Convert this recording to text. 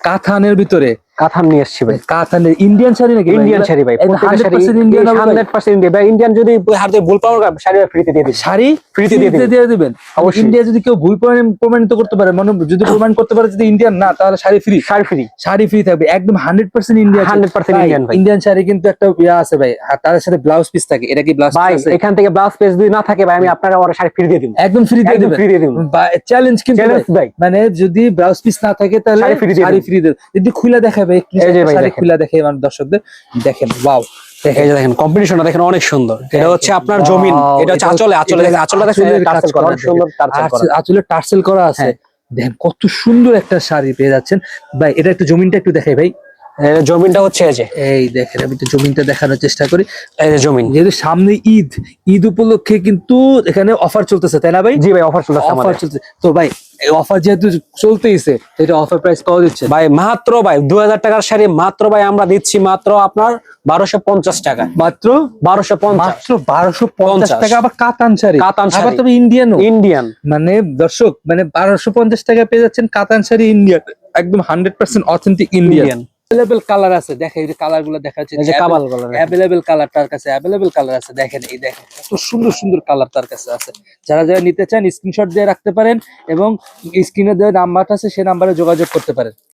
কাতানের ভিতরে কাতান নিয়ে এসেছি ভাই। কাতানের ইন্ডিয়ান শাড়ি নাকি? ইন্ডিয়ান শাড়ি ভাই, প্রত্যেকটা শাড়ি 100% ইন্ডিয়ান হবে ভাই? 100% ইন্ডিয়ান ভাই। ইন্ডিয়ান যদি হাতে ভুল পাওয়ার শাড়ি ফ্রিতে দিয়ে দিই। শাড়ি ফ্রিতে দিয়ে দিবেন অবশ্যই। ইন্ডিয়া যদি কেউ ভুল প্রমাণিত করতে পারে, মানে যদি প্রমাণ করতে পারে যদি ইন্ডিয়ান না, তাহলে শাড়ি ফ্রি। শাড়ি ফ্রি থাকবে একদম 100% ইন্ডিয়ান। 100% ইন্ডিয়ান ভাই। ইন্ডিয়ান শাড়ি কিন্তু একটা ইয়া আছে ভাই, আর তার সাথে ব্লাউজ পিস থাকে। এটা কি ব্লাউজ ভাই পিস আছে? এখান থেকে ব্লাউজ পিস যদি না থাকে ভাই, আমি আপনার ওর শাড়ি ফ্রি দিয়ে দিব। একদম ফ্রি দিয়ে দিবেন। ফ্রি দিয়ে দিব চ্যালেঞ্জ কিন্তু ভাই। মানে যদি ব্লাউজ পিস না থাকে তাহলে শাড়ি ফ্রি দেব। যদি খুলে দেখাবে একটু শাড়ি খুলে দেখাই আমার দর্শকদের দেখেন। ওয়াও, এই যে দেখেন কম্বিনেশনটা দেখেন অনেক সুন্দর। এটা হচ্ছে আপনার জমিন, এটা হচ্ছে আঁচলে দেখেন, আঁচলটা দেখেন টার্সেল করা, অনেক সুন্দর টার্সেল করা। আঁচলে টার্সেল করা আছে। দেখেন কত সুন্দর একটা শাড়ি পেয়ে যাচ্ছেন ভাই। এটা একটু জমিনটা একটু দেখাই ভাই। জমিনটা হচ্ছে এই যে, এই দেখেন, আমি একটু জমিনটা দেখানোর চেষ্টা করি। এই যে জমিন, যেহেতু সামনে ঈদ উপলক্ষে কিন্তু এখানে অফার চলতেছে, তাই না ভাই? জি ভাই, অফার চলতেছে। অফার চলছে তো ভাই, এই অফার যেহেতু চলতেইছে, এটা অফার প্রাইস কত দিচ্ছে ভাই? মাত্র ভাই 2000 টাকার শাড়ি মাত্র ভাই আমরা দিচ্ছি মাত্র আপনার 1250 টাকা। মাত্র 1250, মাত্র 1250 টাকা। আবার কাতান শাড়ি, কাতান শাড়ি, আবার তবে ইন্ডিয়ান। মানে দর্শক, মানে 1250 টাকা পেয়ে যাচ্ছেন কাতান শাড়ি ইন্ডিয়ান, একদম 100% অথেন্টিক ইন্ডিয়ান। अवेलेबल কালার আছে, দেখেন এই কালার গুলো দেখা যাচ্ছে, এই যে কামাল কালার, अवेलेबल কালার তার কাছে, अवेलेबल কালার আছে। দেখেন এই দেখেন কত সুন্দর সুন্দর কালার তার কাছে আছে। যারা যারা নিতে চান স্ক্রিনশট দিয়ে রাখতে পারেন এবং স্ক্রিনে যে নাম্বারটা আছে সেই নাম্বারে যোগাযোগ করতে পারেন।